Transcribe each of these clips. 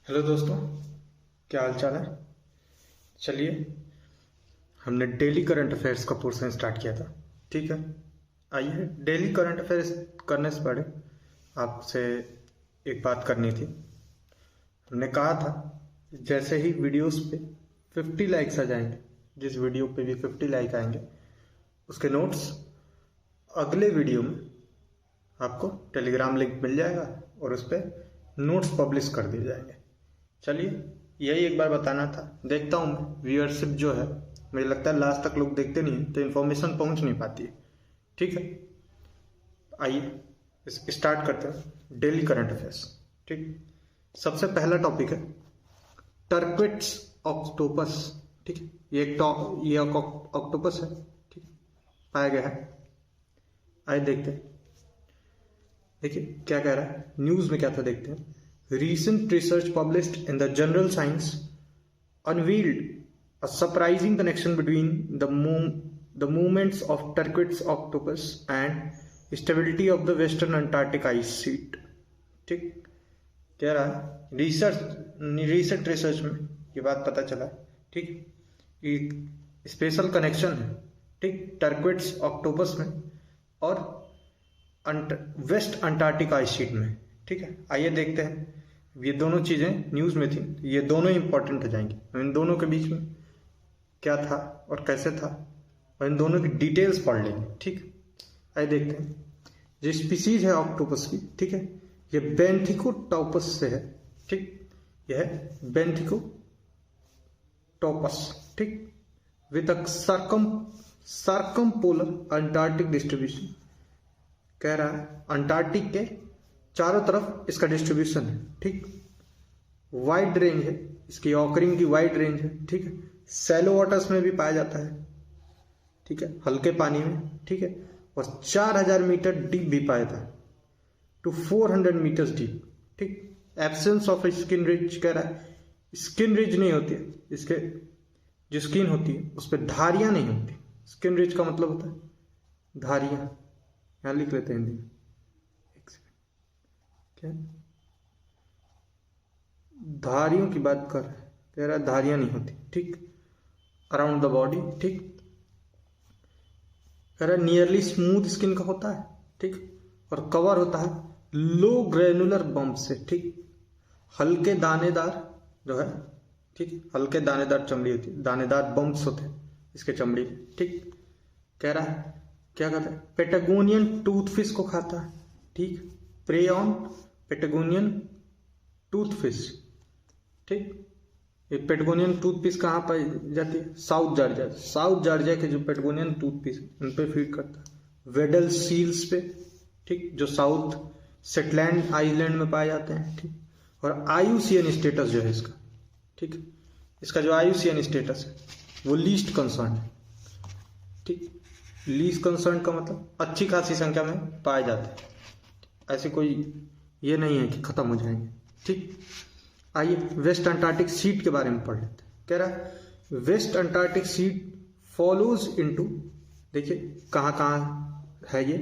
Hello दोस्तों, क्या हाल चाल है। चलिए, हमने डेली करंट अफेयर्स का पोर्शन स्टार्ट किया था। ठीक है, आइए डेली करंट अफेयर्स करने से पहले आपसे एक बात करनी थी। हमने कहा था जैसे ही वीडियोस पे 50 लाइक्स आ जाएंगे, जिस वीडियो पे भी 50 लाइक आएंगे उसके नोट्स अगले वीडियो में आपको टेलीग्राम लिंक मिल जाएगा और उस पर नोट्स पब्लिश कर दिए जाएंगे। चलिए, यही एक बार बताना था। देखता हूँ मैं व्यूअरशिप जो है, मुझे लगता है लास्ट तक लोग देखते नहीं तो इन्फॉर्मेशन पहुंच नहीं पाती है। ठीक है, आइए स्टार्ट करते हैं डेली करंट अफेयर्स। ठीक, सबसे पहला टॉपिक है टर्क्विट्स ऑक्टोपस। ठीक है, ये ऑक्टोपस है। ठीक, पाया गया है। आइए देखते हैं, देखिए क्या कह रहा है न्यूज में, क्या था देखते हैं। Recent research published in the Journal Science unveiled a surprising connection between the movements of turquoise octopus and stability of the Western Antarctic ice sheet। ठीक, कह रहा है रिसेंट रिसर्च में ये बात पता चला। ठीक, एक स्पेशल कनेक्शन है। ठीक, टर्क्विट्स ऑक्टोपस में और वेस्ट अंटार्कटिक आइस शीट में। ठीक है, आइए देखते हैं। ये दोनों चीजें न्यूज में थी, ये दोनों इंपॉर्टेंट हो जाएंगी। इन दोनों के बीच में क्या था और कैसे था, और इन दोनों की डिटेल्स पढ़ लेंगे। ठीक, आइए देखते हैं। जो स्पीसीज है ऑक्टोपस की, ठीक है, ये बेंथिकोटॉपस से है। ठीक, यह है बेंथिकोटॉपस। ठीक, विद सर्कमपोलर अंटार्कटिक डिस्ट्रीब्यूशन। कह रहा है अंटार्कटिक के चारों तरफ इसका डिस्ट्रीब्यूशन है। ठीक, वाइड रेंज है, इसकी ऑकरिंग की वाइड रेंज है। ठीक है, सैलो वाटर्स में भी पाया जाता है। ठीक है, हल्के पानी में। ठीक है, और 4000 मीटर डीप भी पाया था, टू 400 मीटर्स डीप। ठीक, एब्सेंस ऑफ स्किन रिज। कह रहा है स्किन रिज नहीं होती है, इसके जो स्किन होती है उस पर धारियां नहीं होती। स्किन रिज का मतलब होता है धारियां। यहां लिख लेते हैं हिंदी में, क्या धारियों की बात कर रहा है। कह रहा है धारियां नहीं होती। ठीक, अराउंड द बॉडी। ठीक, कह रहा है नियरली स्मूथ स्किन का होता है। ठीक, और कवर होता है लो ग्रेनुलर बम्प से। ठीक, हल्के दानेदार जो है, ठीक, हल्के दानेदार चमड़ी होती है, दानेदार बम्प्स होते हैं इसके चमड़ी में। ठीक, कह रहा है क्या कहता है पेटागोनियन टूथफिश को खाता है। ठीक, प्रे ऑन पेटागोनियन टूथफिश। ठीक, ये पेटागोनियन टूथफिश कहाँ पाई जाती है? South Georgia. साउथ जॉर्जिया के जो पेटागोनियन टूथफिश उन पे फीड करता है। वेडल सील्स पे। ठीक, जो साउथ सेटलैंड आइलैंड में पाए जाते हैं। ठीक, और आईयूसीएन स्टेटस जो है इसका, ठीक, इसका जो आईयूसीएन स्टेटस है वो लीस्ट कंसर्न है। ठीक, लीस्ट कंसर्न का मतलब अच्छी खासी संख्या में पाए जाते हैं, ऐसे कोई ये नहीं है कि खत्म हो जाएंगे। ठीक, आइए वेस्ट अंटार्कटिक सीट के बारे में पढ़ लेते हैं। कह रहा है west Antarctic sheet follows into, देखिए कहाँ कहाँ है ये,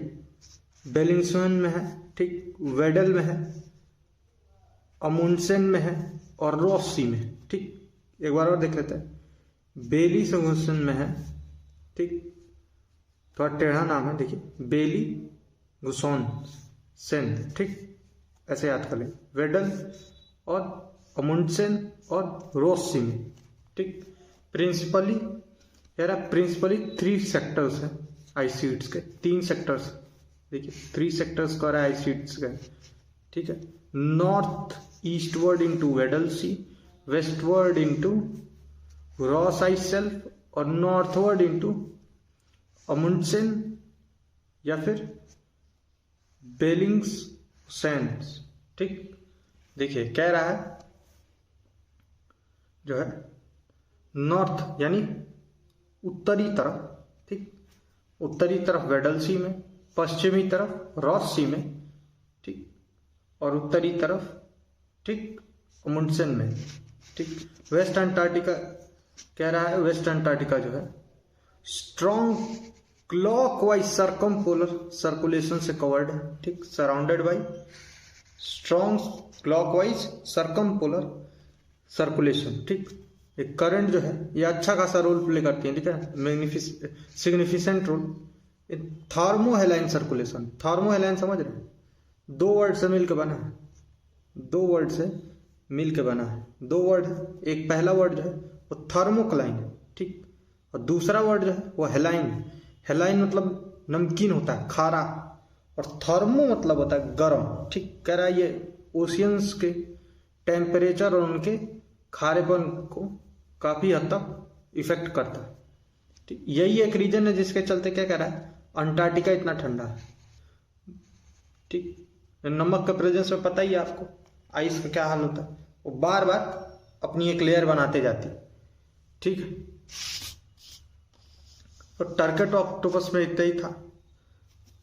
बेलिंगशन में है। ठीक, वेडल में है, अमुंडसेन में है और रॉस सी में है। ठीक, एक बार और देख लेते हैं। बेली संगोसन में है। ठीक, थोड़ा टेढ़ा नाम है, देखिए बेली गुसोन सेन। ठीक, ऐसे याद कर लें, वेडल और अमुंडसेन और रोसी में। ठीक, प्रिंसिपली कह रहा प्रिंसिपली 3 सेक्टर्स हैं आइस शीट्स के, 3 सेक्टर्स। देखिए 3 सेक्टर्स का आइस शीट्स का। ठीक है, north eastward into Weddell Sea, westward into Ross Ice Shelf और नॉर्थवर्ड इनटू अमुंडसेन या फिर बेलिंगसेन। ठीक, देखिए कह रहा है जो है नॉर्थ यानी उत्तरी तरफ। ठीक, उत्तरी तरफ वेडल सी में, पश्चिमी तरफ रॉस सी में। ठीक, और उत्तरी तरफ ठीक अमुंडसेन में। ठीक, वेस्ट अंटार्कटिका कह रहा है वेस्ट अंटार्कटिका जो है स्ट्रॉन्ग क्लॉकवाइज सर्कमपोलर सर्कुलेशन से कवर्ड है। ठीक, surrounded by strong clockwise circumpolar circulation, ठीक। एक करंट जो है ये अच्छा खासा रोल प्ले करती है, ठीक है, significant role. Thermohaline circulation, thermohaline समझ रहे हैं, दो वर्ड से मिलकर बना है, दो वर्ड से मिलकर बना है, दो वर्ड है। एक पहला वर्ड जो है वो थर्मोक्लाइन है, ठीक, और दूसरा वर्ड जो है वो हेलाइन है। हेलाइन मतलब नमकीन होता है, खारा, और थर्मो मतलब होता है गर्म, ठीक। कह रहा है ये ओशियंस के टेम्परेचर और उनके खारेपन को काफी हद तक इफेक्ट करता है, ठीक। यही एक रीजन है जिसके चलते क्या कह रहा है अंटार्कटिका इतना ठंडा है, ठीक। नमक का प्रेजेंस में पता ही है आपको आइस का क्या हाल होता है, वो बार बार अपनी एक लेयर बनाते जाती है, ठीक है। तो टर्केट ऑक्टोपस में इतना ही था।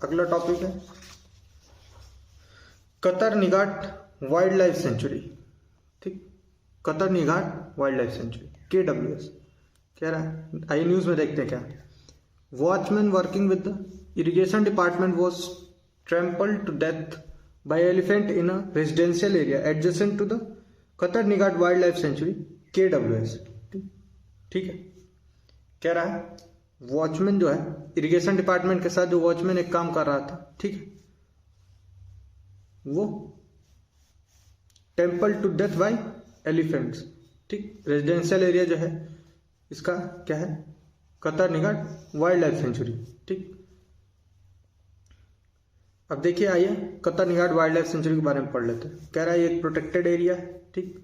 अगला टॉपिक है कतरनिगाट वाइल्ड लाइफ सेंचुरी, ठीक। कतरनिगाट वाइल्ड लाइफ सेंचुरी KWS कह रहा है, आइए न्यूज में देखते हैं क्या। Watchman working with the irrigation department was trampled to death by elephant in a residential area adjacent to the Katarniaghat wildlife sanctuary KWS, ठीक है। कह रहा है वॉचमैन जो है इरिगेशन डिपार्टमेंट के साथ जो वॉचमैन एक काम कर रहा था, ठीक है, वो trampled to death by elephants, ठीक। रेजिडेंशियल एरिया जो है इसका क्या है कतरनिगाट वाइल्ड लाइफ सेंचुरी, ठीक। अब देखिए आइए कतरनिगाट वाइल्ड लाइफ सेंचुरी के बारे में पढ़ लेते हैं। कह रहा है ये एक प्रोटेक्टेड एरिया है, ठीक।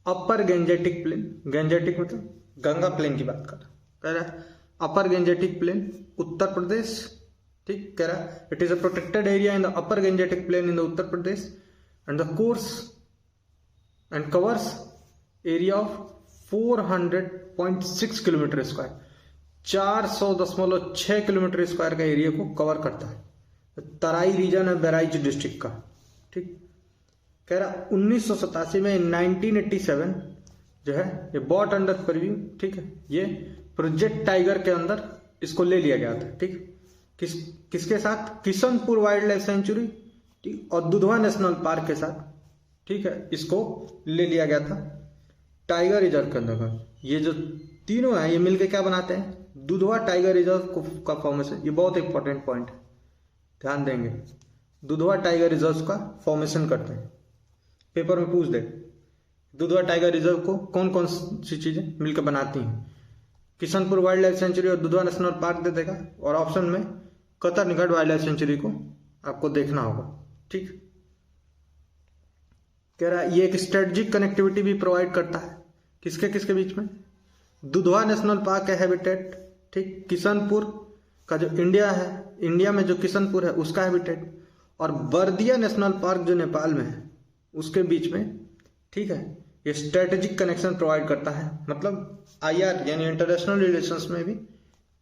अपर गेंजेटिक प्लेन, गेंजेटिक मतलब गंगा प्लेन की बात कर रहा है। कह रहा है अपर गेंजेटिक प्लेन उत्तर प्रदेश, ठीक। कह रहा है it is a protected area in the upper Gangetic plain in the Uttar Pradesh and the course and covers area of 400.6 kilometre square, 400.6 kilometre square का एरिया को कवर करता है। तराई रीजन है बहराइच डिस्ट्रिक्ट का, ठीक। कह रहा 1987 में 1987 जो है ये बॉट अंडर परव्यू, ठीक है, ये प्रोजेक्ट टाइगर के अंदर इसको ले लिया गया था, ठीक। किसके साथ किशनपुर वाइल्ड लाइफ सेंचुरी, ठीक, और दुधवा नेशनल पार्क के साथ, ठीक है, इसको ले लिया गया था टाइगर रिजर्व के अंदर। ये जो तीनों हैं ये मिलके क्या बनाते हैं दुधवा टाइगर रिजर्व का फॉर्मेशन। ये बहुत इंपॉर्टेंट पॉइंट है, ध्यान देंगे। दुधवा टाइगर रिजर्व का फॉर्मेशन करते हैं, पेपर में पूछ दे दुधवा टाइगर रिजर्व को कौन कौन सी चीजें मिलकर बनाती हैं। किशनपुर वाइल्ड लाइफ सेंचुरी और दुधवा नेशनल पार्क दे देगा, और ऑप्शन में कतरनिगाट वाइल्ड लाइफ सेंचुरी को आपको देखना होगा, ठीक। कह रहा है ये एक स्ट्रेटेजिक कनेक्टिविटी भी प्रोवाइड करता है किसके किसके बीच में, दुधवा नेशनल पार्क है हैबिटेट, ठीक, किशनपुर का जो इंडिया है, इंडिया में जो किशनपुर है उसका हैबिटेट, और बर्दिया नेशनल पार्क जो नेपाल में है उसके बीच में, ठीक है। ये स्ट्रेटेजिक कनेक्शन प्रोवाइड करता है, मतलब IR यानी इंटरनेशनल रिलेशंस में भी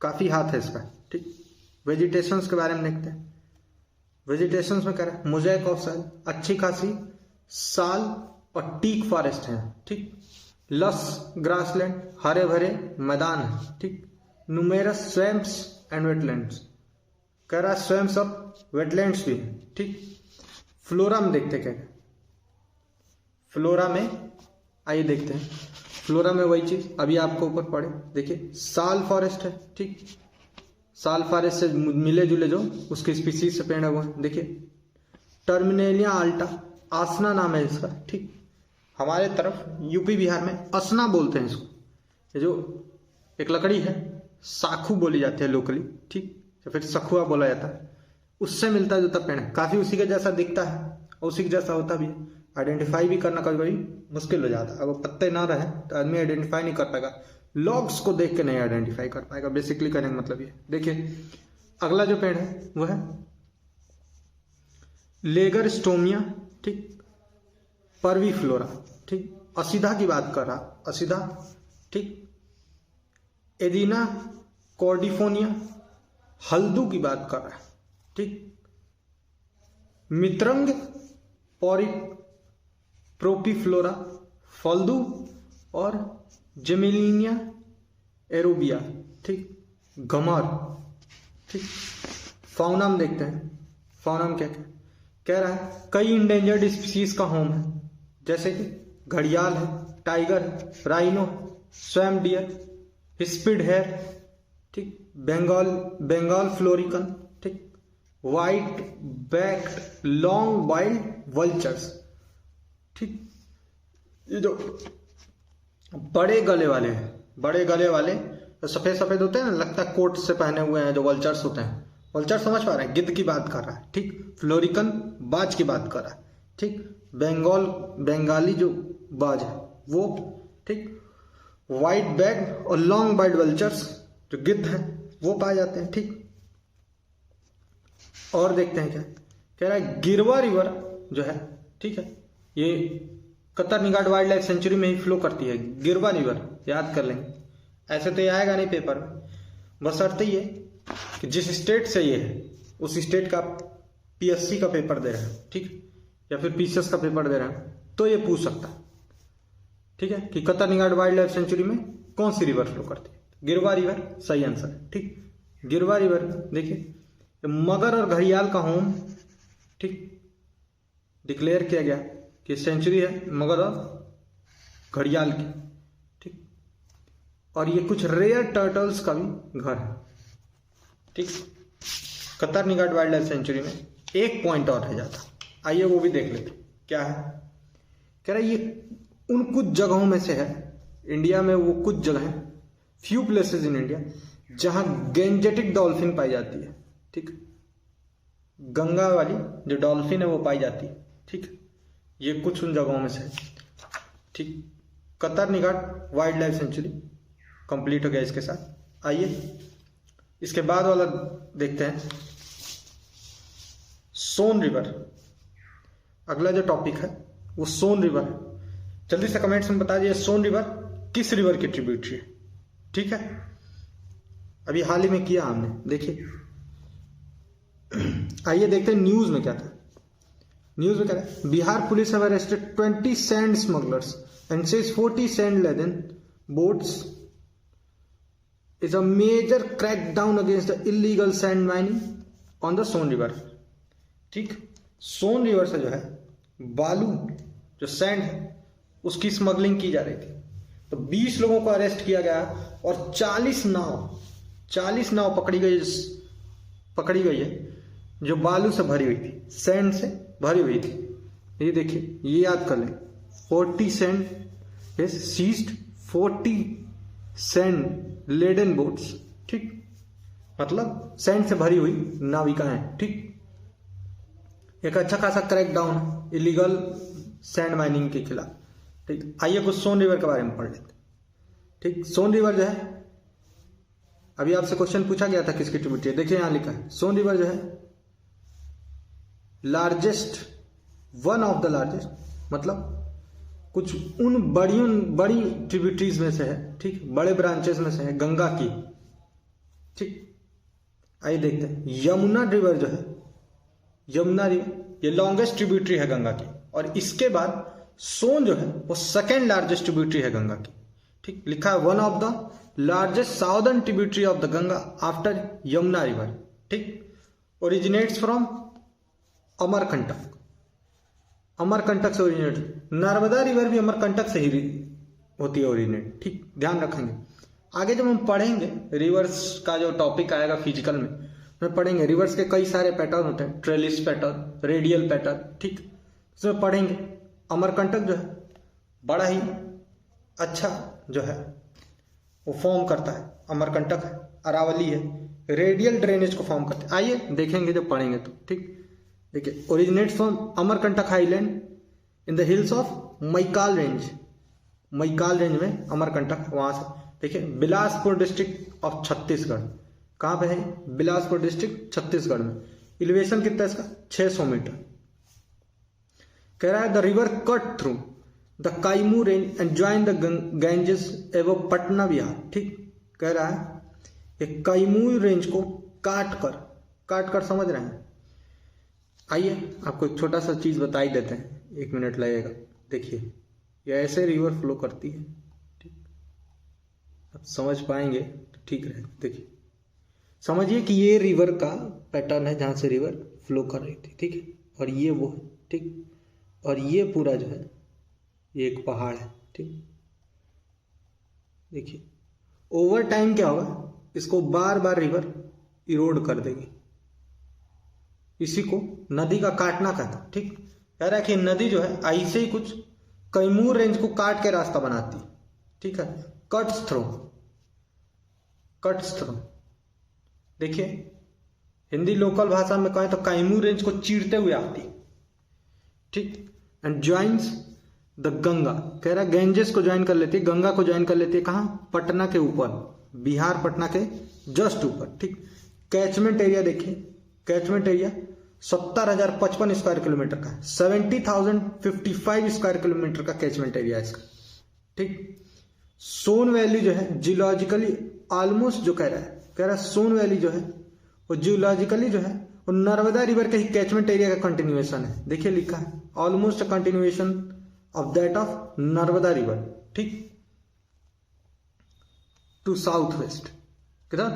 काफी हाथ है इसका, ठीक। वेजिटेशंस के बारे में देखते हैं। वेजिटेशंस में कह रहा है मोज़ेक ऑफ सॉइल, अच्छी खासी साल और टीक फॉरेस्ट है, ठीक। लस ग्रासलैंड, हरे भरे मैदान है, ठीक। नुमेरस स्वैम्प्स एंड वेटलैंड्स, कह रहा है स्वैम्प्स और वेटलैंड्स भी है, ठीक। फ्लोरा में देखते क्या है, फ्लोरा में आइए देखते हैं। फ्लोरा में वही चीज अभी आपको ऊपर पढ़े, देखिए साल फॉरेस्ट है, ठीक। साल फॉरेस्ट से मिले जुले जो उसके स्पीसीज से पेड़ हुए हैं, देखिए टर्मिनेलिया आल्टा, आसना नाम है इसका, ठीक। हमारे तरफ यूपी बिहार में असना बोलते हैं इसको। ये जो एक लकड़ी है साखू बोली जाती है लोकली, ठीक, या फिर सखुआ बोला जाता है, उससे मिलता जुलता पेड़ है, काफी उसी के जैसा दिखता है और उसी के जैसा होता भी है। आइडेंटिफाई भी करना कभी कभी मुश्किल हो जाता है, अगर पत्ते ना रहे तो आदमी आइडेंटिफाई नहीं कर पाएगा, लॉग्स को देख के नहीं आइडेंटिफाई कर पाएगा, बेसिकली कहने का मतलब ये। देखिए अगला जो पेड़ है वो है लेगर स्टोमिया, ठीक, परवी फ्लोरा, ठीक। असीधा की बात कर रहा, असीधा, ठीक। एडिना कॉर्डिफोनिया, हल्दू की बात कर रहा है, ठीक। मित्रंग प्रोपीफ्लोरा, फल्दू और जेमिलिनिया एरोबिया, ठीक, गमर, ठीक। फाउना में देखते हैं, फाउना में क्या क्या कह रहा है कई इंडेंजर्ड स्पीसीज का होम है, जैसे कि घड़ियाल है, tiger, rhino, swamp deer, hispid hare, ठीक, बंगाल फ्लोरिकन, ठीक, white backed long wild vultures, ठीक। ये जो बड़े गले वाले हैं, बड़े गले वाले तो सफेद सफेद होते हैं ना, लगता है कोट से पहने हुए हैं, जो वल्चर्स होते हैं। वल्चर समझ पा रहे हैं, गिद्ध की बात कर रहा है, ठीक। फ्लोरिकन बाज की बात कर रहा है, ठीक। बंगाली जो बाज है वो, ठीक। वाइट बैग और लॉन्ग बाइड वल्चर्स जो गिद्ध है वो पाए जाते हैं, ठीक। और देखते हैं क्या कह रहा है। गिरवा रिवर जो है, ठीक है, ये कतर निगाड़ वाइल्ड लाइफ सेंचुरी में ही फ्लो करती है। गिरवा रिवर याद कर लेंगे, ऐसे तो ये आएगा नहीं पेपर में, बशर्ते ये कि जिस स्टेट से ये है उस स्टेट का पीएससी का पेपर दे रहे हैं, ठीक, या फिर पीसीएस का पेपर दे रहे हैं, तो ये पूछ सकता है, ठीक है, कि कतर निगाड़ वाइल्ड लाइफ सेंचुरी में कौन सी रिवर फ्लो करती है। गिरवा रिवर सही आंसर है, ठीक। गिरवा रिवर देखिए मगर और घड़ियाल का होम, ठीक, डिक्लेयर किया गया कि सेंचुरी है मगर और घड़ियाल की, ठीक। और ये कुछ रेयर टर्टल्स का भी घर है, ठीक। Katarniaghat wildlife century में एक पॉइंट और रह जाता, आइए वो भी देख लेते क्या है। कह रहा है ये उन कुछ जगहों में से है इंडिया में, वो कुछ जगह हैं, फ्यू प्लेसेस इन इंडिया जहां गेंजेटिक डॉल्फिन पाई जाती है, ठीक। गंगा वाली जो डॉल्फिन है वो पाई जाती है, ठीक। ये कुछ उन जगहों में से है, ठीक। Katarniaghat wildlife sanctuary complete हो गया इसके साथ। आइए इसके बाद वाला देखते हैं, सोन रिवर। अगला जो टॉपिक है वो सोन रिवर है। जल्दी से कमेंट्स में बता दीजिए सोन रिवर किस रिवर की ट्रिब्यूटरी है, ठीक है। अभी हाल ही में किया हमने, देखिए। आइए देखते हैं न्यूज में क्या था। न्यूज में क्या है, Bihar police have arrested 20 sand smugglers and seize 40 sand laden boats is a major crackdown against the illegal sand mining on the Son river, ठीक। सोन रिवर से जो है बालू जो सैंड है उसकी स्मगलिंग की जा रही थी, तो 20 लोगों को अरेस्ट किया गया और 40 नाव पकड़ी गई है जो बालू से भरी हुई थी, सैंड से भरी हुई थी। ये देखिए, ये याद कर लें, 40 sand is seized, 40 sand laden boats, ठीक, मतलब सैंड से भरी हुई नाविकाएं, ठीक। एक अच्छा खासा क्रैकडाउन इलीगल सैंड माइनिंग के खिलाफ, ठीक। आइए कुछ सोन रिवर के बारे में पढ़ लेते, ठीक। सोन रिवर जो है, अभी आपसे क्वेश्चन पूछा गया था किसकी ट्रिब्यूटरी है, देखिए यहां लिखा है सोन रिवर जो है largest, one of the largest, मतलब कुछ उन बड़ी ट्रिब्यूटरीज में से है, ठीक, बड़े ब्रांचेस में से है गंगा की, ठीक। आइए देखते हैं यमुना रिवर जो है, यमुना रिवर ये लॉन्गेस्ट ट्रिब्यूटरी है गंगा की, और इसके बाद सोन जो है वो सेकेंड लार्जेस्ट ट्रिब्यूटरी है गंगा की, ठीक। लिखा है one of the largest southern tributary of the Ganga after Yamuna river, ठीक। ओरिजिनेट्स फ्रॉम अमरकंटक, अमरकंटक से ओरिजिनेट। नर्मदा रिवर भी अमरकंटक से ही होती है ओरिजिनेट, ठीक, ध्यान रखेंगे। आगे जब हम पढ़ेंगे रिवर्स का जो टॉपिक आएगा फिजिकल में पढ़ेंगे, रिवर्स के कई सारे पैटर्न होते हैं, ट्रेलिस पैटर्न, रेडियल पैटर्न, ठीक, उसमें पढ़ेंगे। अमरकंटक जो है बड़ा ही अच्छा जो है वो फॉर्म करता है, अमरकंटक है, अरावली है, रेडियल ड्रेनेज को फॉर्म करते हैं। आइए देखेंगे जब पढ़ेंगे तो, ठीक। देखिए originates from Amarkantak highland in the hills of Maikal range, Maikal range में अमरकंटक, वहां से देखिए बिलासपुर डिस्ट्रिक्ट ऑफ छत्तीसगढ़, कहां पे है, बिलासपुर डिस्ट्रिक्ट छत्तीसगढ़ में। एलिवेशन कितना है इसका, 600 मीटर। कह रहा है the river cut through the Kaimur range and join the Ganges एवं पटना बिहार, ठीक। कह रहा है एक काइमू रेंज को काट कर समझ रहे हैं। आइए आपको एक छोटा सा चीज बता ही देते हैं, 1 मिनट लगेगा। देखिए ये ऐसे रिवर फ्लो करती है, ठीक, अब समझ पाएंगे तो ठीक रहेगा। देखिए समझिए कि ये रिवर का पैटर्न है जहां से रिवर फ्लो कर रही थी, ठीक है, और ये वो है, ठीक, और ये पूरा जो है ये एक पहाड़ है, ठीक। देखिए ओवर टाइम क्या होगा, इसको बार बार रिवर इरोड कर देगी, इसी को नदी का काटना कहता है। ठीक, कह रहा है कि नदी जो है ऐसे ही कुछ कैमूर रेंज को काट के रास्ता बनाती है। ठीक है, कट्स थ्रू, कट्स थ्रू। देखिए हिंदी लोकल भाषा में कहें तो कैमूर रेंज को चीरते हुए आती। ठीक, एंड ज्वाइंस द गंगा, कह रहा है गैंजेस को ज्वाइन कर लेती है, गंगा को ज्वाइन कर लेती है। कहाँ? पटना के ऊपर, बिहार पटना के जस्ट ऊपर। ठीक, कैचमेंट एरिया देखिए, कैचमेंट एरिया 70,055 स्क्वायर किलोमीटर का है, 70,055 स्क्वायर किलोमीटर का कैचमेंट एरिया है इसका। ठीक, सोन वैली जो है जियोलॉजिकली ऑलमोस्ट जो कह रहा है सोन वैली जो है वो जियोलॉजिकली जो है वो नर्मदा रिवर के ही कैचमेंट एरिया का कंटिन्यूएशन है। देखिए लिखा है almost a continuation of that of Narmada river. ठीक, टू साउथ वेस्ट, किधर?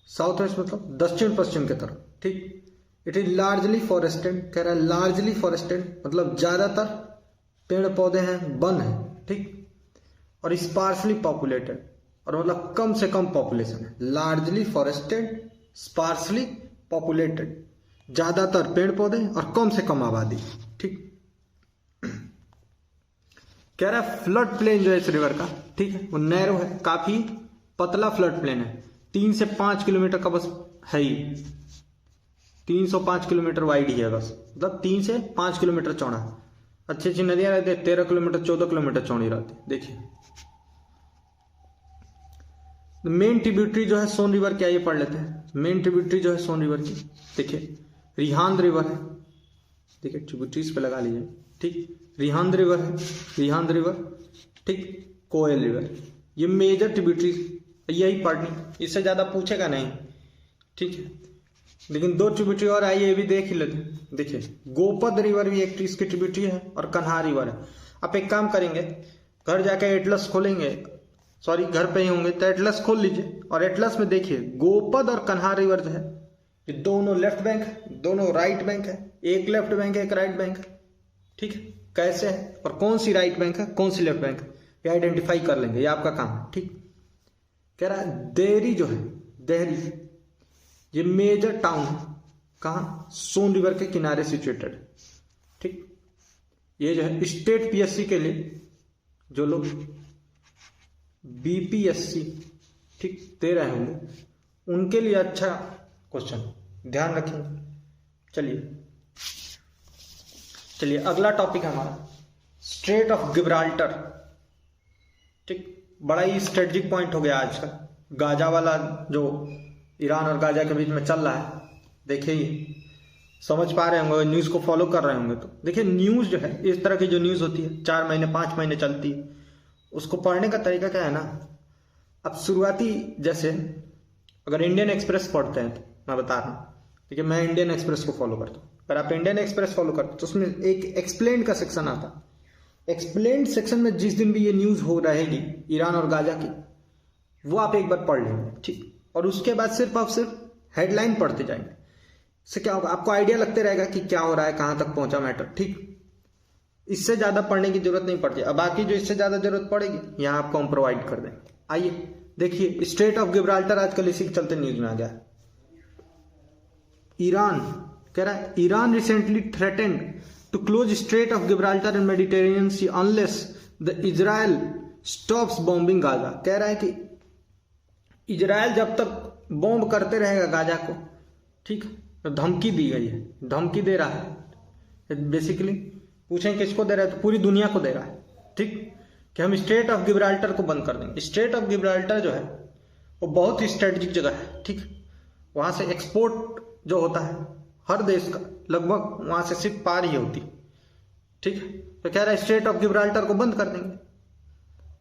साउथ वेस्ट मतलब दक्षिण पश्चिम की तरफ। ठीक, इट इज लार्जली फॉरेस्टेड, कह रहा है लार्जली फॉरेस्टेड मतलब ज्यादातर पेड़ पौधे हैं, वन है। ठीक, और स्पार्सली पॉपुलेटेड, और मतलब कम से कम पॉपुलेशन है। लार्जली फॉरेस्टेड, स्पार्सली पॉपुलेटेड, ज्यादातर पेड़ पौधे और कम से कम आबादी। ठीक, कह रहा है फ्लड प्लेन जो है इस रिवर का, ठीक है, वो नैरो है, काफी पतला फ्लड प्लेन है, 3 से 5 किलोमीटर का बस है ही, 305 किलोमीटर वाइड ही है बस, मतलब 3 से 5 किलोमीटर चौड़ा। अच्छी अच्छी नदियां रहती है 13 किलोमीटर 14 किलोमीटर चौड़ी रहती है। देखिए मेन ट्रिब्यूटरी जो है सोन रिवर की, आइए पढ़ लेते हैं। मेन ट्रिब्यूटरी जो है सोन रिवर की, देखिए रिहांद रिवर है, देखिए ट्रिब्यूटरीज पे लगा लीजिए। ठीक, रिहांद रिवर है, रिहांद रिवर। ठीक, कोयल रिवर, ये मेजर ट्रिब्यूटरीज, यही पढ़नी, इससे ज्यादा पूछेगा नहीं। ठीक है, लेकिन 2 ट्रिब्यूटरी और आइए ये भी देख ही लेते हैं। देखिए गोपद रिवर भी एक इसकी ट्रिब्यूटरी है और कन्हार रिवर है। आप एक काम करेंगे, घर जाके एटलस खोलेंगे, सॉरी घर पे ही होंगे तो एटलस खोल लीजिए और एटलस में देखिए गोपद और कन्हार रिवर जो है ये दोनों लेफ्ट बैंक है, दोनों राइट बैंक है, एक लेफ्ट बैंक है एक राइट बैंक है। ठीक है, कैसे है और कौन सी राइट बैंक है कौन सी लेफ्ट बैंक है ये आइडेंटिफाई कर लेंगे, ये आपका काम है। ठीक, कह रहा है देहरी जो है, देहरी ये मेजर टाउन है, कहाँ? सोन रिवर के किनारे सिचुएटेड। ठीक, ये जो है स्टेट पीएससी के लिए जो लोग बीपीएससी ठीक दे रहे होंगे उनके लिए अच्छा क्वेश्चन, ध्यान रखेंगे। चलिए अगला टॉपिक है हमारा स्ट्रेट ऑफ गिब्राल्टर। ठीक, बड़ा ही स्ट्रेटेजिक पॉइंट हो गया आज का, गाजा वाला जो ईरान और गाजा के बीच में चल रहा है। देखिए समझ पा रहे होंगे, न्यूज़ को फॉलो कर रहे होंगे तो देखिए न्यूज़ जो है इस तरह की जो न्यूज़ होती है 4 महीने 5 महीने चलती है, उसको पढ़ने का तरीका क्या है ना, अब शुरुआती जैसे अगर इंडियन एक्सप्रेस पढ़ते हैं तो मैं बता रहा हूँ, ठीक है, मैं इंडियन एक्सप्रेस को फॉलो करता हूँ, अगर आप इंडियन एक्सप्रेस फॉलो करते तो उसमें एक एक्सप्लेन का सेक्शन आता, एक्सप्लेन सेक्शन में जिस दिन भी ये न्यूज़ हो रहेगी ईरान और गाजा की वो आप एक बार पढ़ लेंगे। ठीक, और उसके बाद सिर्फ आप सिर्फ हेडलाइन पढ़ते जाएंगे, इससे क्या होगा आपको आइडिया लगते रहेगा कि क्या हो रहा है, कहाँ तक पहुंचा मैटर। ठीक, इससे ज्यादा पढ़ने की जरूरत नहीं पड़ती। अब बाकी जो इससे ज्यादा जरूरत पड़ेगी यहाँ आपको हम प्रोवाइड कर देंगे। आइए देखिए स्ट्रेट ऑफ गिब्राल्टर आजकल इसी के चलते न्यूज में आ गया। ईरान कह रहा है Iran recently threatened to close strait of Gibraltar in Mediterranean sea unless the Israel stops bombing Gaza. कह रहा है कि इजराइल जब तक बॉम्ब करते रहेगा गाजा को, ठीक, तो धमकी दी गई है, धमकी दे रहा है। बेसिकली पूछें किसको दे रहा है तो पूरी दुनिया को दे रहा है। ठीक, कि हम स्ट्रेट ऑफ गिब्राल्टर को बंद कर देंगे। स्ट्रेट ऑफ गिब्राल्टर जो है वो बहुत ही स्ट्रेटेजिक जगह है। ठीक, वहां से एक्सपोर्ट जो होता है हर देश का लगभग वहां से सिर्फ पार ही होती। ठीक, तो कह रहा है स्ट्रेट ऑफ गिब्राल्टर को बंद कर देंगे।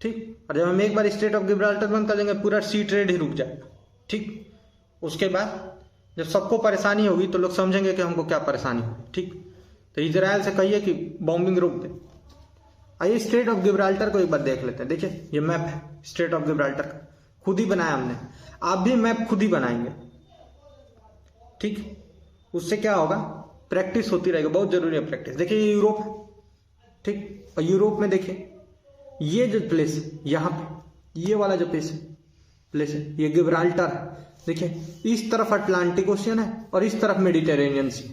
ठीक, और जब हम एक बार स्ट्रेट ऑफ गिब्राल्टर बंद कर देंगे पूरा सी ट्रेड ही रुक जाएगा। ठीक, उसके बाद जब सबको परेशानी होगी तो लोग समझेंगे कि हमको क्या परेशानी होगी। ठीक, तो इजराइल से कहिए कि बॉम्बिंग रोक दे। आइए स्ट्रेट ऑफ गिब्राल्टर को एक बार देख लेते हैं। देखिए ये मैप है स्ट्रेट ऑफ गिब्राल्टर का, खुद ही बनाया हमने, आप भी मैप खुद ही बनाएंगे। ठीक, उससे क्या होगा प्रैक्टिस होती रहेगी, बहुत जरूरी है प्रैक्टिस। देखिए ये यूरोप, ठीक, और यूरोप में देखिए ये जो प्लेस यहाँ पे ये वाला जो प्लेस है ये गिब्राल्टर है। देखिए इस तरफ अटलांटिक ओशियन है और इस तरफ मेडिटेरेनियन सी,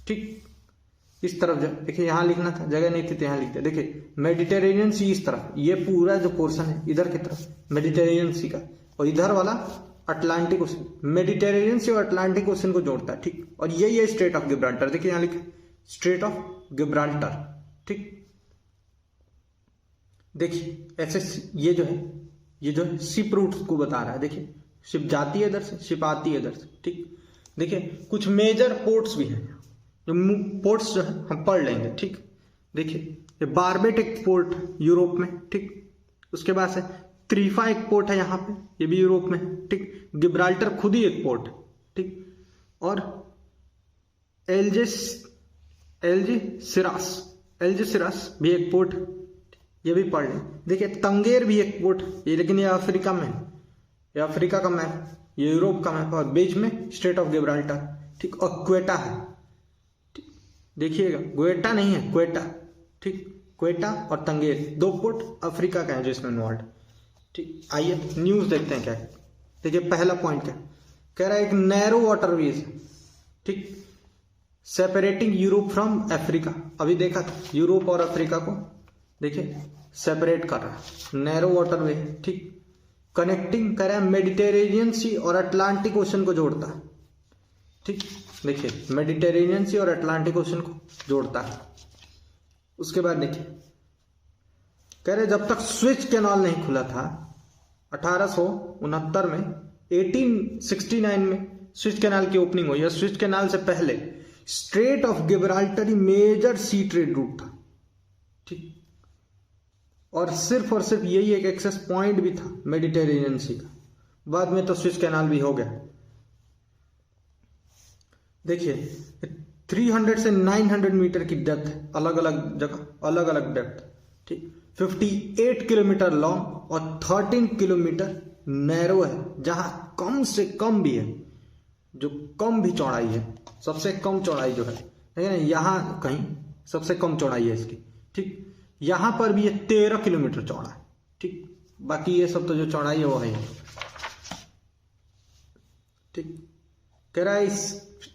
ठीक। इस तरफ जो देखिए यहाँ लिखना था, जगह नहीं थी तो यहाँ लिखते। देखिए मेडिटेरेनियन सी इस तरफ, ये पूरा जो पोर्शन है इधर की तरफ मेडिटेरेनियन सी का, और इधर वाला अटलांटिक ओशन। मेडिटेरेनियन सी और अटलांटिक ओशन को जोड़ता है, ठीक। और यही है स्ट्रेट ऑफ गिब्राल्टर। देखिए यहाँ लिखे स्ट्रेट ऑफ गिब्राल्टर, ठीक। देखिए ऐसे ये जो है शिप रूट को बता रहा है। देखिए शिप जाती है इधर से, शिप आती है इधर से, ठीक। देखिए कुछ मेजर पोर्ट्स भी हैं, जो पोर्ट्स जो है हम पढ़ लेंगे, ठीक। देखिए ये बारबेट एक पोर्ट यूरोप में, ठीक। उसके बाद से त्रीफा एक पोर्ट है यहाँ पे, ये भी यूरोप में है, ठीक। गिब्राल्टर खुद ही एक पोर्ट है, ठीक। और एल्जेसिरास भी एक पोर्ट, ये भी पढ़ लें। देखिए तंगेर भी एक पोर्ट, ये लेकिन ये अफ्रीका में है, ये अफ्रीका का मैप, ये यूरोप का मैप, और बीच में स्ट्रेट ऑफ गिब्राल्टर, ठीक। और क्वेटा है, ठीक। देखिएगा क्वेटा नहीं है, क्वेटा, ठीक। क्वेटा और तंगेर दो पोर्ट अफ्रीका का है जिसमें इन्वॉल्व, ठीक। आइए न्यूज देखते हैं क्या है। देखिए पहला पॉइंट क्या कह रहा है, एक नैरो वाटरवेज, ठीक, सेपरेटिंग यूरोप फ्रॉम अफ्रीका। अभी देखा था यूरोप और अफ्रीका को, देखिए सेपरेट कर रहा है, नैरो वाटरवे, ठीक। कनेक्टिंग कर रहा है मेडिटेरेनियन सी और अटलांटिक ओशन को जोड़ता है, ठीक। देखिए मेडिटेरेनियन सी और अटलांटिक ओशन को जोड़ता है। उसके बाद देखिए कह रहे जब तक स्विच कैनाल नहीं खुला था 1869 में, 1869 में स्विच कैनाल की ओपनिंग हुई, और स्विच कैनाल से पहले स्ट्रेट ऑफ गिब्राल्टर ही मेजर सी ट्रेड रूट था, ठीक। और सिर्फ यही एक एक्सेस पॉइंट भी था मेडिटेरेनियन सी का। बाद में तो स्विच कैनाल भी हो गया। देखिए 300 से 900 मीटर की डेप्थ है, अलग अलग जगह अलग अलग डेप्थ, ठीक। 58 किलोमीटर लॉन्ग और 13 किलोमीटर नैरो है, जहां कम से कम भी है, जो कम भी चौड़ाई है, सबसे कम चौड़ाई जो है, यहां कहीं सबसे कम चौड़ाई है इसकी, ठीक। यहां पर भी ये 13 किलोमीटर चौड़ा है, ठीक। बाकी ये सब तो जो चौड़ाई है वो है, ठीक। कह रहा है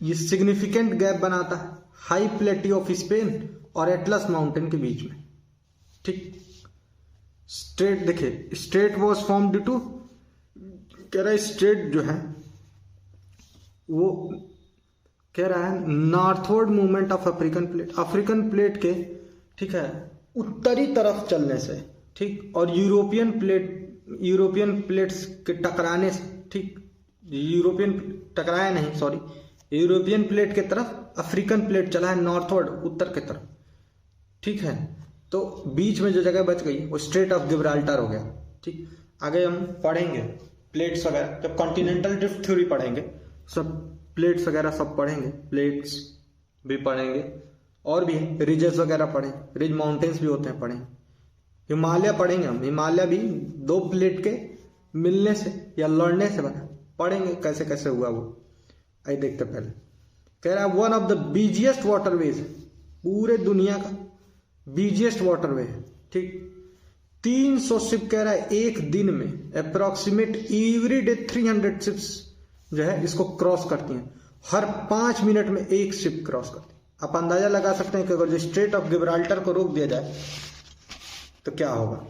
ये सिग्निफिकेंट गैप बनाता है हाई प्लेटी ऑफ स्पेन और एटलस माउंटेन के बीच में, ठीक। स्ट्रेट देखिए strait was form due to, कह रहा है स्ट्रेट जो है वो कह रहा है northward movement of African plate के, ठीक है, उत्तरी तरफ चलने से, ठीक। और यूरोपियन प्लेट्स के टकराने से, ठीक। यूरोपियन प्लेट के तरफ अफ्रीकन प्लेट चला है नॉर्थवर्ड, उत्तर के तरफ, ठीक है। तो बीच में जो जगह बच गई वो स्ट्रेट ऑफ गिब्राल्टर हो गया, ठीक। आगे हम पढ़ेंगे प्लेट्स वगैरह, जब कॉन्टिनेंटल ड्रिफ्ट थ्योरी पढ़ेंगे, सब प्लेट्स वगैरह सब पढ़ेंगे, प्लेट्स भी पढ़ेंगे, और भी रिजेस वगैरह पढ़ें, रिज माउंटेन्स भी होते हैं पढ़ें, हिमालय पढ़ेंगे हम, हिमालय भी दो प्लेट के मिलने से या लड़ने से बना, पढ़ेंगे कैसे कैसे हुआ वो। आइए देखते पहले। कह रहा है one of the busiest waterways, पूरे दुनिया का बिजिएस्ट वाटरवे है, ठीक। 300 शिप कह रहा है एक दिन में अप्रोक्सीमेट एवरी डे 300 शिप्स जो है इसको क्रॉस करती हैं, हर 5 मिनट में एक शिप क्रॉस करती है। आप अंदाजा लगा सकते हैं कि अगर जो स्ट्रेट ऑफ गिब्राल्टर को रोक दिया जाए तो क्या होगा,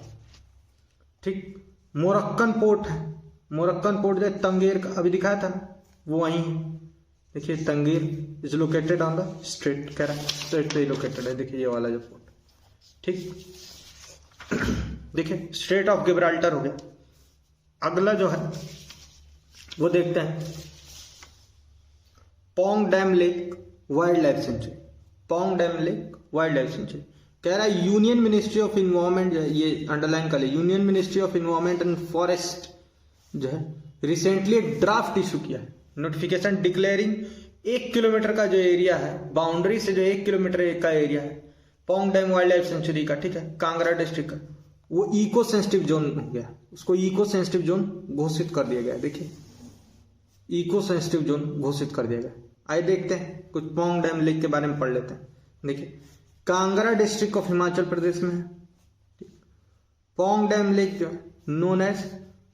ठीक। मोरक्कन पोर्ट है, मोरक्कन पोर्ट जो तंगेर का अभी दिखाया था वो वहीं है। देखिए Tangier is located on the strait, कह रहा है स्ट्रेट पे लोकेटेड है। देखिए ये वाला जो पोर्ट, ठीक। देखिए स्ट्रेट ऑफ गिब्राल्टर हो गया। अगला जो है वो देखते हैं Pong dam lake wildlife century, Pong dam lake wildlife century. कह रहा है यूनियन मिनिस्ट्री ऑफ इन्वायरमेंट, ये अंडरलाइन कर ले, union ministry of environment and forest जो है रिसेंटली एक ड्राफ्ट इशू किया है, नोटिफिकेशन डिक्लेयरिंग 1 किलोमीटर का जो एरिया है, बाउंड्री से जो 1 किलोमीटर का एरिया है Pong dam wildlife century का, ठीक है, कांगड़ा डिस्ट्रिक्ट का, वो इको सेंसिटिव जोन हो गया, उसको इको सेंसिटिव जोन घोषित कर दिया गया। देखिए इको सेंसिटिव जोन घोषित कर दिया गया। आइए देखते हैं कुछ पोंग डैम लेक के बारे में पढ़ लेते हैं। देखिए कांगड़ा डिस्ट्रिक्ट ऑफ हिमाचल प्रदेश में है, पोंग डैम लेक जो है known as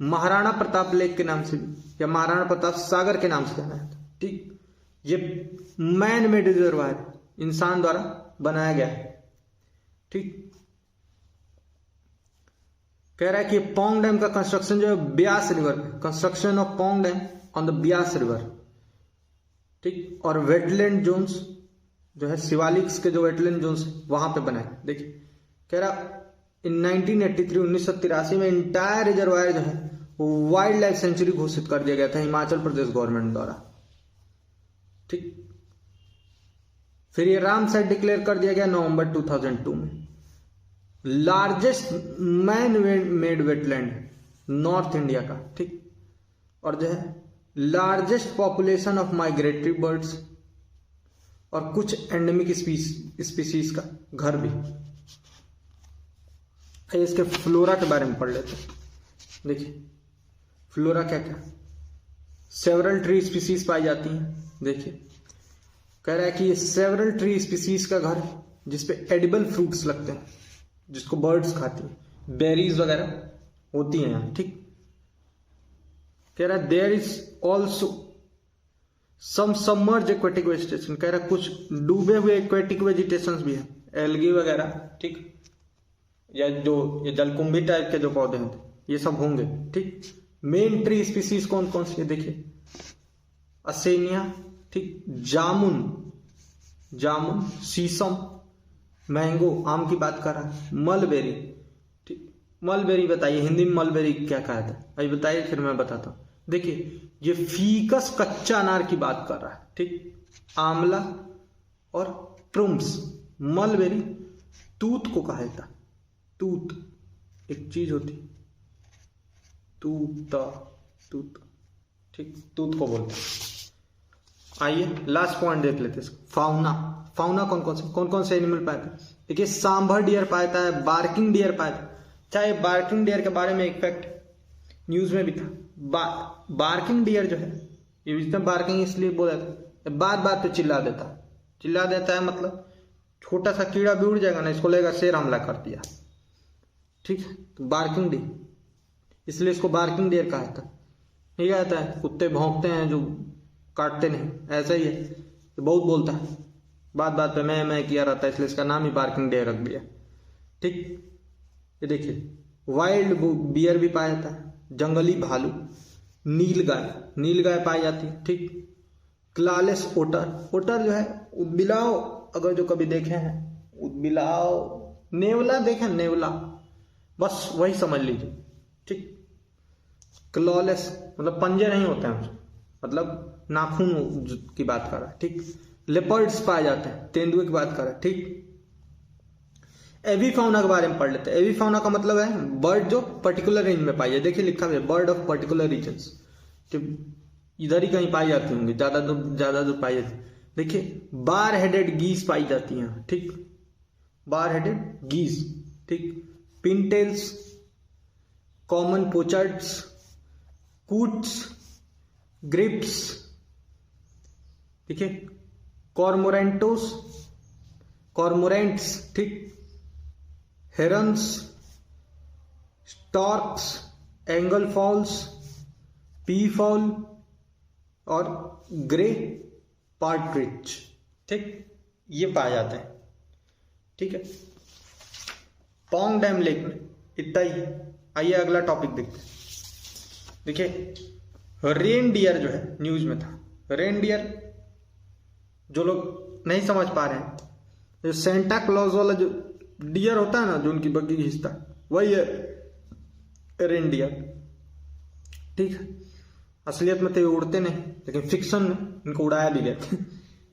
Maharana Pratap lake के नाम से भी, या महाराणा प्रताप सागर के नाम से जाना जाता है। ठीक, ये मैन मेड रिजर्वायर इंसान द्वारा बनाया गया है। ठीक, कह रहा है कि पोंग डैम का कंस्ट्रक्शन जो है ब्यास रिवर में, construction of Pong dam on the Beas river. ठीक, और वेटलैंड जोन्स जो है शिवालिक्स के जो वेटलैंड जोन्स वहां पे बनाए। देखिए कह रहा इन 1983 1983 में इंटायर रिजर्वायर जो है वो वाइल्ड लाइफ सेंचुरी घोषित कर दिया गया था हिमाचल प्रदेश गवर्नमेंट द्वारा। ठीक, फिर ये रामसर डिक्लेयर कर दिया गया नवंबर 2002 में। Largest man made wetland north India का। ठीक, और जो है largest population of migratory birds और कुछ एंडेमिक स्पीसीज का घर भी। इसके फ्लोरा के बारे में पढ़ लेते हैं। देखिए फ्लोरा क्या क्या, सेवरल ट्री स्पीसीज पाई जाती हैं। देखिए कह रहा है कि ये सेवरल ट्री स्पीसीज का घर है जिसपे एडिबल फ्रूट्स लगते हैं, जिसको बर्ड्स खाती हैं, बेरीज वगैरह होती हैं यहाँ। ठीक, कह रहा है there is also some submerge aquatic vegetation. कह रहा है कुछ डूबे हुए एक्वेटिक वेजिटेशन भी है, एल्गी वगैरह। ठीक, या जो ये जलकुंभी टाइप के जो पौधे होते ये सब होंगे। ठीक, मेन ट्री स्पीसीज कौन कौन सी है? देखिए असेनिया, ठीक, जामुन, शीशम, मैंगो, आम की बात कर रहा है, मलबेरी। ठीक, मलबेरी बताइए हिंदी में मलबेरी क्या कहा था, अभी बताइए फिर मैं बताता हूं। देखिए ये फीकस कच्चा अनार की बात कर रहा है। ठीक, आंवला और प्रुम्स। मलबेरी तूत को कहा जाता है, तूत एक चीज होती, तूत। ठीक, तूत को बोलते हैं। आइए लास्ट पॉइंट देख लेते हैं। फाउना कौन कौन से एनिमल पाए थे? देखिए सांभर डियर पाता है, बार्किंग डियर पाता है। चाहे बार्किंग डियर के बारे में एक फैक्ट न्यूज में भी था। बार्किंग डियर जो है ये इसमें बार्किंग इसलिए बोला था, बात पे चिल्ला देता है मतलब छोटा सा कीड़ा भी उड़ जाएगा ना, इसको लेकर शेर हमला कर दिया। ठीक है, तो बार्किंग डियर, इसलिए इसको बार्किंग डियर कहा था। नहीं कहता है कुत्ते भौंकते हैं जो काटते नहीं, ऐसा ही है, तो बहुत बोलता है, बात पे मैं किया रहता है, इसलिए इसका नाम ही बार्किंग डियर रख दिया। ठीक, ये देखिए वाइल्ड बियर भी पाया जाता है, जंगली भालू, नीलगाय पाई जाती है। ठीक, क्लालेस ओटर जो है उदबिलाव, अगर जो कभी देखे हैं उदबिलाव, नेवला देखें, नेवला, बस वही समझ लीजिए। ठीक, क्लॉलेस मतलब पंजे नहीं होते हैं, मतलब नाखून की बात कर रहा है। ठीक, लेपर्ड्स पाए जाते हैं, तेंदुए की बात कर रहा है। ठीक, एविफाउना के बारे में पढ़ लेते हैं। एविफाउना का मतलब है बर्ड जो पर्टिकुलर रेंज में पाई है। देखिए लिखा है बर्ड ऑफ पर्टिकुलर रीजन्स, इधर ही कहीं पाई जाती होंगी, ज्यादा दूर पाई जाती। देखिए बार हेडेड गीस पाई जाती हैं। ठीक, बार हेडेड गीस। ठीक, pintails, common pochards, coots, grebes. ठीक है, कॉर्मोरेंट्स। ठीक, herons, storks, jungle fowls, peafowl और ग्रे पार्ट्रिज। ठीक, ये पाए जाते हैं। ठीक है, पोंग डैम लेक में इतना ही। आइए अगला टॉपिक देखते हैं। देखिए रेन डियर जो है न्यूज में था, रेन डियर जो लोग नहीं समझ पा रहे हैं, जो सेंटा क्लॉज वाला जो डियर होता है ना, जो उनकी बग्गी घिसता है, वही है रेन डियर। ठीक है, असलियत में तो ये उड़ते नहीं, लेकिन फिक्शन में इनको उड़ाया भी गया।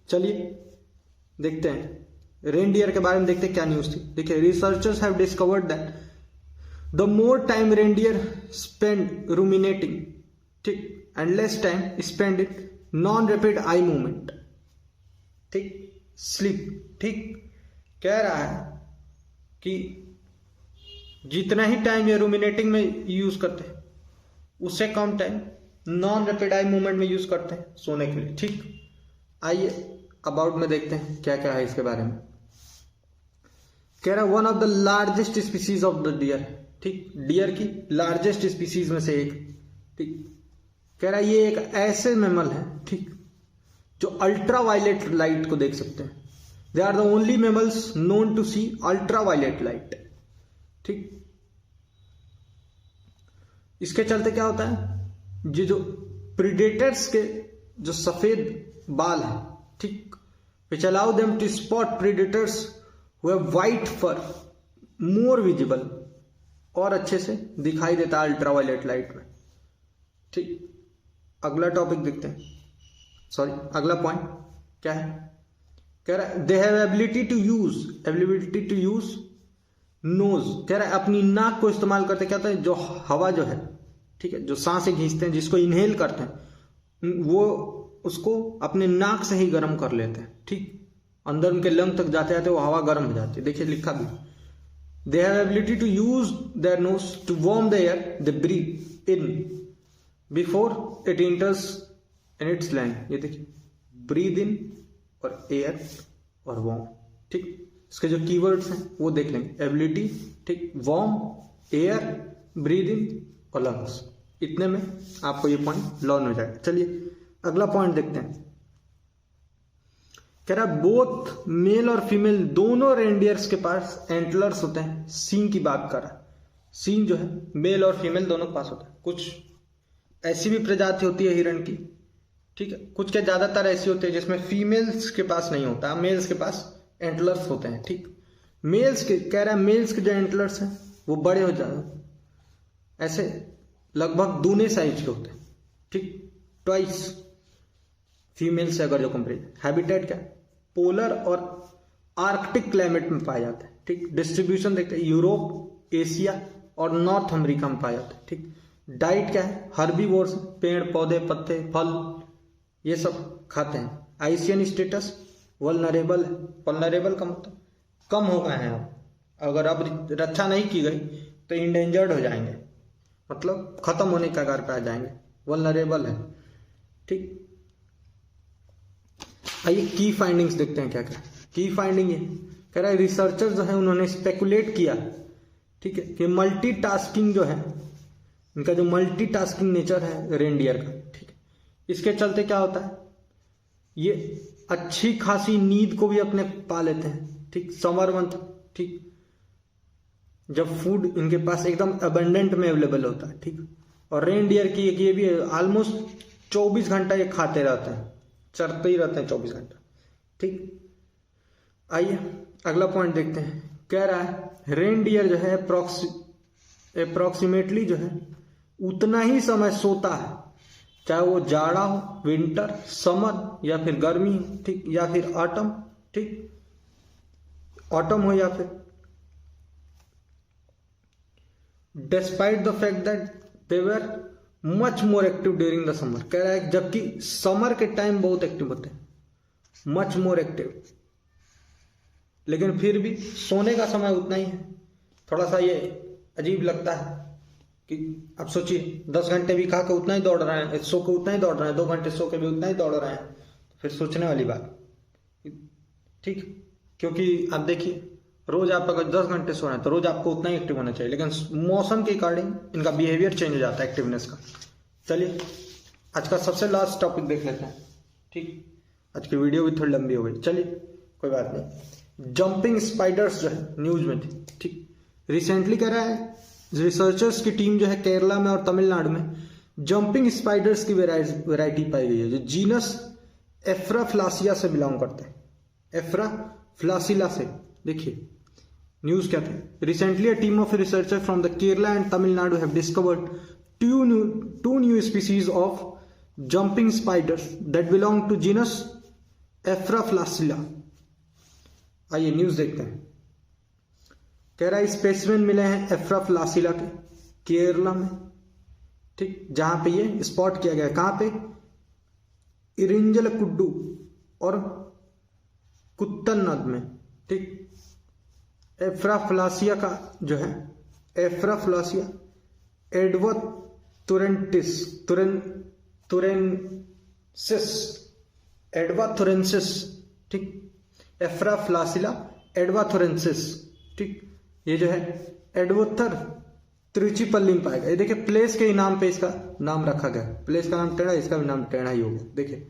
चलिए देखते हैं रेन डियर के बारे में, देखते हैं क्या न्यूज थी। देखिए researchers have discovered that the more time reindeer spend ruminating, ठीक, and less time spend it non rapid eye movement, ठीक, स्लीप। ठीक, कह रहा है कि जितना ही टाइम ये रूमिनेटिंग में यूज करते हैं उससे कम time non rapid eye movement में यूज करते हैं सोने के लिए। ठीक, आइए अबाउट में देखते हैं क्या क्या है इसके बारे में। कह रहा है one of the largest species of the deer, ठीक, डियर की लार्जेस्ट स्पीसीज में से एक। ठीक, कह रहा है ये एक ऐसे मैमल है, ठीक, जो अल्ट्रा वायलेट लाइट को देख सकते हैं। They are the only mammals known to see ultra violet light. ठीक, इसके चलते क्या होता है, ये जो प्रीडेटर्स के जो सफेद बाल है, ठीक, which allow them to spot predators who have white fur more visible, और अच्छे से दिखाई देता है अल्ट्रावायलेट लाइट में। ठीक, अगला टॉपिक देखते हैं, सॉरी अगला पॉइंट क्या है, कह रहा है they have ability to use nose. कह रहा है अपनी नाक को इस्तेमाल करते, क्या होता है, जो हवा जो है, ठीक है, जो सांसें खींचते हैं, जिसको इनहेल करते हैं, वो उसको अपने नाक से ही गर्म कर लेते हैं। ठीक, अंदर उनके लंग तक जाते जाते वो हवा गर्म हो जाती है। देखिए लिखा भी, they have ability to use their nose to warm the air they breathe in before it enters in its land. ये देखिए, ब्रीद इन और एयर और वार्म। ठीक, इसके जो कीवर्ड्स हैं वो देख लेंगे, एबिलिटी, ठीक, वार्म, एयर, ब्रीद इन और लंग्स। इतने में आपको ये पॉइंट लर्न हो जाएगा। चलिए अगला पॉइंट देखते हैं, कह रहा है बोथ मेल और फीमेल दोनों रेंडियर्स के पास एंटलर्स होते हैं। सींग की बात कर रहा है, सींग जो है मेल और फीमेल दोनों के पास होता है। कुछ ऐसी भी प्रजाति होती है हिरण की, ठीक है, कुछ के ज्यादातर ऐसी होती है जिसमें फीमेल्स के पास नहीं होता, मेल्स के पास एंटलर्स होते हैं। ठीक, मेल्स के, कह रहा है मेल्स के जो एंटलर्स हैं वो बड़े हो जाते, ऐसे लगभग दूने साइज के होते हैं। ठीक, ट्वाइस फीमेल से अगर जो कंपेरिजन। हैबिटेट क्या, पोलर और आर्कटिक क्लाइमेट में पाए जाते हैं। ठीक, डिस्ट्रीब्यूशन देखते हैं, यूरोप, एशिया और नॉर्थ अमेरिका में पाए जाते हैं। ठीक, डाइट क्या है, हर्बीवोर्स, पेड़ पौधे पत्ते फल ये सब खाते हैं। आइसियन स्टेटस वल्नरेबल है। वल्नरेबल का मतलब कम हो गए हैं, अगर अब रक्षा नहीं की गई तो इंडेंजर्ड हो जाएंगे, मतलब खत्म होने के कगार पे आ जाएंगे, वल्नरेबल है। ठीक, आइए की फाइंडिंग्स देखते हैं क्या क्या की फाइंडिंग है। कह रहा है रिसर्चर जो है उन्होंने स्पेकुलेट किया, ठीक है, कि मल्टीटास्किंग जो है, इनका जो मल्टीटास्किंग नेचर है रेनडियर का, ठीक है, इसके चलते क्या होता है, ये अच्छी खासी नींद को भी अपने पा लेते हैं। ठीक, समर मंथ, ठीक, जब फूड इनके पास एकदम अबंडेंट में अवेलेबल होता है। ठीक, और रेनडियर की एक ये भी ऑलमोस्ट 24 घंटा ये खाते रहते हैं, चरते ही रहते हैं 24 घंटा। ठीक, आइए अगला पॉइंट देखते हैं। कह रहा है रेनडियर जो है अप्रोक्सीमेटली जो है उतना ही समय सोता है, चाहे वो जाड़ा हो, विंटर, समर या फिर गर्मी हो, ठीक, या फिर ऑटम, ठीक, ऑटम हो या फिर, despite the fact that they were much more active during the summer. कह रहा है जबकि समर के टाइम बहुत एक्टिव होते हैं, मच मोर एक्टिव, लेकिन फिर भी सोने का समय उतना ही है। थोड़ा सा ये अजीब लगता है कि अब सोचिए 10 घंटे भी खा के उतना ही दौड़ रहे हैं, सो के उतना ही दौड़ रहे हैं, 2 घंटे सो के भी उतना ही दौड़ रहे हैं, फिर सोचने वाली बात। ठीक, क्योंकि आप देखिए रोज आप अगर 10 घंटे सो रहे हैं तो रोज आपको उतना ही एक्टिव होना चाहिए, लेकिन मौसम के अकॉर्डिंग इनका बिहेवियर चेंज हो जाता है एक्टिवनेस का। चलिए आज का सबसे लास्ट टॉपिक देख लेते हैं। ठीक, आज की वीडियो भी थोड़ी लंबी हो गई, चलिए कोई बात नहीं। जंपिंग स्पाइडर्स जो है न्यूज में थी। ठीक, रिसेंटली कह रहा है रिसर्चर्स की टीम जो है केरला में और तमिलनाडु में जंपिंग स्पाइडर्स की वेराइटी पाई गई है, जो जीनस एफ्राफ्लासिया से बिलोंग करते हैं। एफ्राफ्लासिला से। देखिए न्यूज क्या थे, recently a team of researcher from the Kerala and Tamil Nadu have discovered two new species of jumping spiders that belong to genus Ephraflassila। आइए न्यूज देखते हैं। कह रहा है स्पेसिमेन मिले हैं एफ्राफ्लासिला के केरला में, ठीक, जहां पे ये स्पॉट किया गया है। कहां पे, इरिंजलकुड्डू और कुत्तनद में। ठीक, एफ्राफ्लासिया का जो है एफ्राफ्लासिया एडवाथोरेंसिस, ठीक, एफ्राफ्लासिला एडवाथोरेंसिस। ठीक, ये जो है एडवोथर त्रिचीपल्ली में पाएगा। ये देखिए प्लेस के ही नाम पे इसका नाम रखा गया, प्लेस का नाम टेढ़ा, इसका भी नाम टेढ़ा ही हो गया। देखिए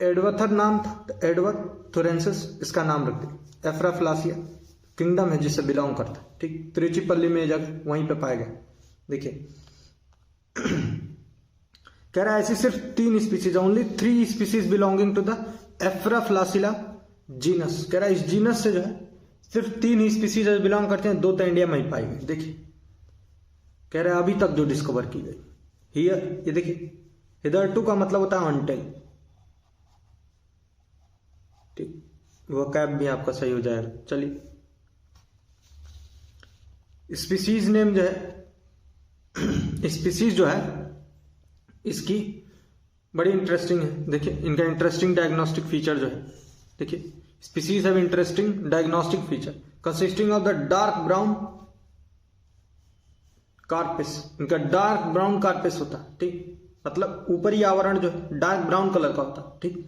एडवर्थर नाम था, एडवर्थोरेंसिस इसका नाम रख दिया। एफ्राफ्लासिया किंगडम है जिससे बिलोंग करता है, ठीक। त्रिचीपल्ली में जगह वहीं पे पाया गया। देखिए कह रहा है ऐसी सिर्फ 3 species, only 3 species belonging to the Afraflacilla genus. कह रहा है इस जीनस से जो है सिर्फ 3 ही स्पीसीज बिलोंग करते हैं, 2 तो इंडिया में ही पाई गई। देखिए कह रहे हैं अभी तक जो डिस्कवर की गई। हियर ये देखिए हिदरटू का मतलब होता है अनटिल, ठीक। वो कैप भी आपका सही हो जाएगा। चलिए स्पीसीज नेम जो है, स्पीसीज जो है इसकी बड़ी इंटरेस्टिंग है। देखिए इनका इंटरेस्टिंग डायग्नोस्टिक फीचर जो है, देखिए species have interesting diagnostic feature consisting of the dark brown carapace. इनका डार्क ब्राउन कार्पिस होता है, ठीक। मतलब ऊपरी आवरण जो है डार्क ब्राउन कलर का होता है, ठीक।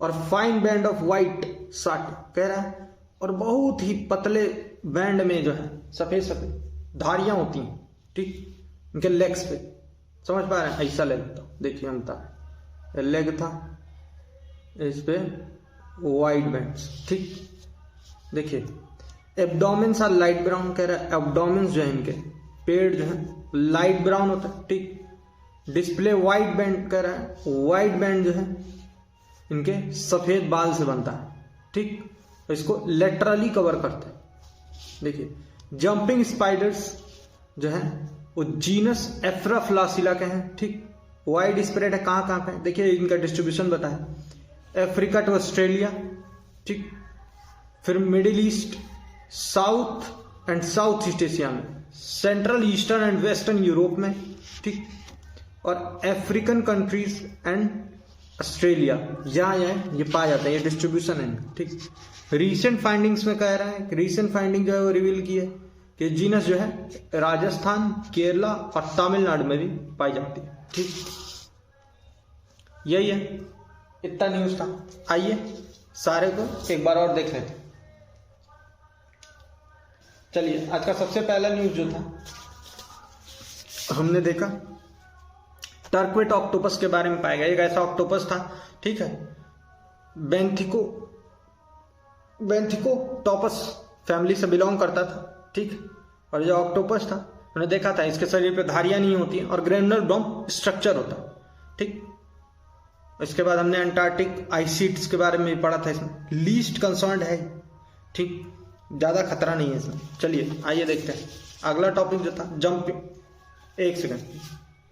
और फाइन बैंड ऑफ व्हाइट साट कह रहा है, और बहुत ही पतले बैंड में जो है सफेद सफेद धारियां होती हैं, ठीक। इनके लेग्स पे समझ पा रहे हैं, ऐसा लेग था। देखिए हम था लेग था, इस पे वाइट बैंड्स, ठीक। देखिए एब्डोमेन्स आर लाइट ब्राउन कह रहा है, एब्डोमेन्स जो है इनके पेट जो है लाइट ब्राउन होता है, ठीक। डिस्प्ले वाइट बैंड कह रहा है, वाइट बैंड जो है इनके सफेद बाल से बनता है, ठीक। तो इसको लेटरली कवर करते हैं। देखिए जंपिंग स्पाइडर्स जो है वो जीनस एफ्राफ्लासिला के हैं, ठीक। वाइड स्प्रेड है, कहाँ कहाँ पे। देखिए इनका डिस्ट्रीब्यूशन बताया, अफ्रीका टू ऑस्ट्रेलिया, ठीक। फिर Middle East, South and South East Asia में, central eastern and western Europe में, ठीक। और अफ्रीकन कंट्रीज एंड ऑस्ट्रेलिया यहाँ ये पाया जाता है, ये डिस्ट्रीब्यूशन है, ठीक। रीसेंट फाइंडिंग्स में कह रहा है, रीसेंट फाइंडिंग जो है वो रिवील की है कि जीनस जो है राजस्थान, केरला और तमिलनाडु में भी पाई जाती है, ठीक। यही है, इतना न्यूज था। आइए सारे को एक बार और देख लेते हैं। चलिए आज का सबसे पहला न्यूज जो था हमने देखा टर्क्वेट ऑक्टोपस के बारे में पाया गया। एक ऐसा ऑक्टोपस था, ठीक है, बेंथिको टॉपस फैमिली से बिलोंग करता था, ठीक। और जो ऑक्टोपस था उन्होंने देखा था इसके शरीर पे धारियां नहीं होती और ग्रेनुलर डोम स्ट्रक्चर होता, ठीक। इसके बाद हमने अंटार्कटिक आइस शीट्स के बारे में भी पढ़ा था, इसमें लीस्ट कंसर्न्ड है, ठीक, ज्यादा खतरा नहीं है इसमें। चलिए आइए देखते हैं अगला टॉपिक जो था जंपिंग। एक सेकंड,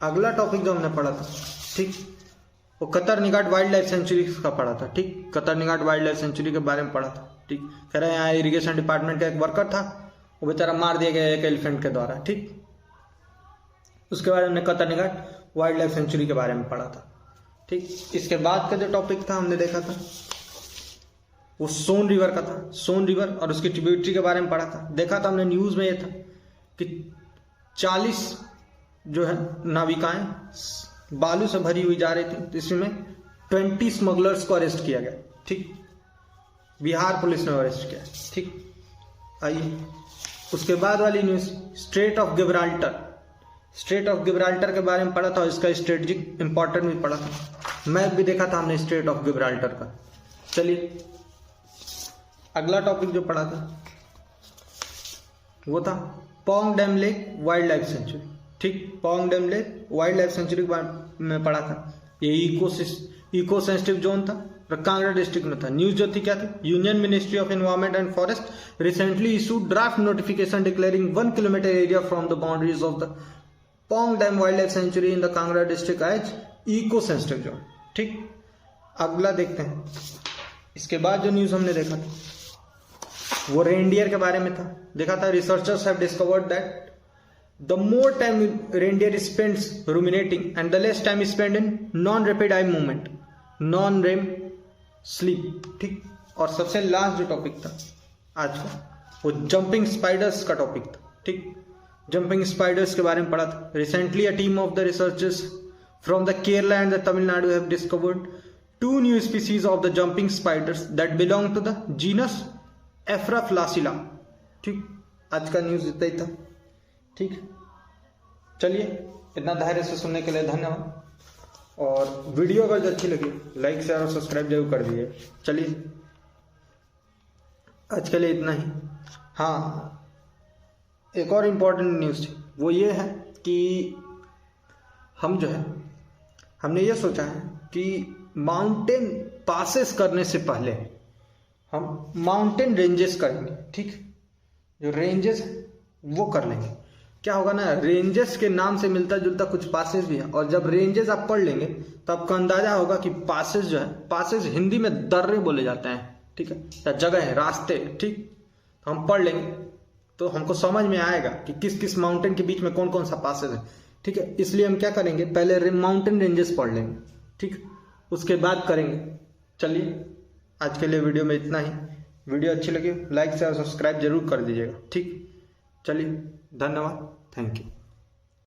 अगला टॉपिक जो हमने पढ़ा था, ठीक, वो कतरनिगाट वाइल्ड लाइफ सेंचुरी का पढ़ा था, ठीक। कतरनिगाट वाइल्ड लाइफ सेंचुरी के बारे में पढ़ा था, ठीक। कह रहे हैं यहाँ इरिगेशन डिपार्टमेंट का एक वर्कर था, वो बेचारा मार दिया गया एक एलिफेंट के द्वारा, ठीक। उसके बाद हमने कतरनिगाट वाइल्ड लाइफ सेंचुरी के बारे में पढ़ा था, ठीक। इसके बाद का जो टॉपिक था हमने देखा था वो सोन रिवर का था, सोन रिवर और उसकी ट्रिब्यूटरी के बारे में पढ़ा था। देखा था हमने न्यूज में ये था कि 40 जो है नाविकाएं बालू से भरी हुई जा रही थी, तो इसमें 20 स्मगलर्स को अरेस्ट किया गया, ठीक। बिहार पुलिस ने अरेस्ट किया, ठीक। आइए उसके बाद वाली news straight of Gibraltar, straight of Gibraltar के बारे में पढ़ा था, इसका स्ट्रेटेजिक इंपॉर्टेंट भी पढ़ा था, मैप भी देखा था हमने स्ट्रेट ऑफ गिब्राल्टर का। चलिए अगला टॉपिक जो पढ़ा था वो था Pong dam lake wildlife sanctuary, ठीक। Pong dam lake wildlife sanctuary के बारे में पढ़ा था। ये इको सेंसिटिव जोन था और कांगड़ा डिस्ट्रिक्ट में था। न्यूज जो थी क्या थी, union ministry of environment and forest recently issued draft notification declaring 1 kilometre area from the boundaries of the Pong dam wildlife sanctuary in the Kangra district as eco sensitive zone, ठीक। अगला देखते हैं। इसके बाद जो न्यूज हमने देखा था वो रेनडियर के बारे में था। देखा था researchers have discovered that the more time reindeer spends ruminating and the less time spend in non rapid eye movement, non REM sleep, ठीक। और सबसे लास्ट जो टॉपिक था आज का वो जंपिंग स्पाइडर्स का टॉपिक था, ठीक। जंपिंग स्पाइडर्स के बारे में पढ़ा था। Recently a team of the researchers from the Kerala and the Tamil Nadu have discovered 2 new species of the jumping spiders that belong to the genus एफ्राफ्लासिला, ठीक। आज का न्यूज इतना ही था। ठीक। चलिए, इतना धैर्य से सुनने के लिए धन्यवाद, और वीडियो अगर अच्छी लगी लाइक शेयर और सब्सक्राइब जरूर कर दीजिए। चलिए, आज के लिए इतना ही। हाँ, एक और इम्पोर्टेंट न्यूज़ थी, वो ये है कि हम जो है हमने ये सोचा है कि माउंटेन पासेस करने से पहले हम माउंटेन रेंजेस करेंगे। ठीक, जो रेंजेस वो कर लेंगे। क्या होगा ना, रेंजेस के नाम से मिलता जुलता कुछ पासेस भी है, और जब रेंजेस आप पढ़ लेंगे तो आपको अंदाजा होगा कि पासेस जो है, पासेस हिंदी में दर्रे बोले जाते हैं। ठीक है, या जगह है, रास्ते। ठीक, तो हम पढ़ लेंगे तो हमको समझ में आएगा कि किस किस माउंटेन के बीच में कौन कौन सा पासेस है। ठीक है, इसलिए हम क्या करेंगे, पहले माउंटेन रेंजेस पढ़ लेंगे। ठीक, उसके बाद करेंगे। चलिए, आज के लिए वीडियो में इतना ही। वीडियो अच्छी लगी लाइक शेयर सब्सक्राइब जरूर कर दीजिएगा। ठीक, चलिए, धन्यवाद, थैंक यू।